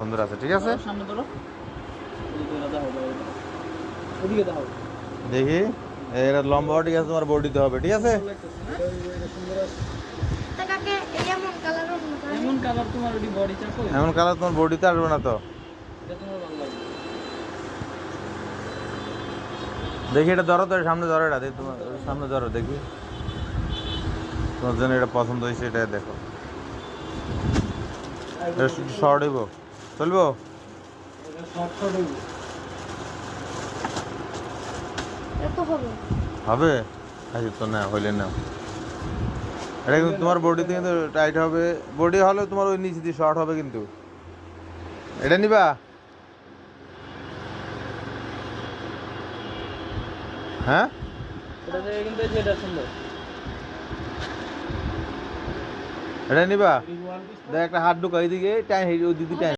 সুন্দর আছে, ঠিক আছে। সামনে ধরো, ওদিকে দাও। দেখি এর লম্বা ঠিক আছে, তোমার বডিতে হবে, ঠিক আছে। এমন কালার তোমার ওই বডি চাপো, এমন কালার তোমার বডিতে আসবে না তো। এটা তোমার ভালো লাগবে। দেখি এটা ধরো তো, সামনে ধরো, এটা দেখি তোমার সামনে ধরো, দেখি তোমার জন্য এটা পছন্দ হয়েছে, এটা দেখো। শর্ট হইব, চলবো? এটা শর্ট শর্ট হইব। হবে আচ্ছা, তো না হইলে না, এটা কিন্তু তোমার বডিতে কিন্তু টাইট হবে, বডি হলে তোমার ওই নিচে দিয়ে শর্ট হবে কিন্তু। এটা নিবা? হ্যাঁ, এটা থেকে কিন্তু এই যে এটা সুন্দর। এটা নিবা? এই ওয়ান পিস দেখ একটা হাত ঢুকা, এইদিকে টাইম, ওই দিদি টাইম।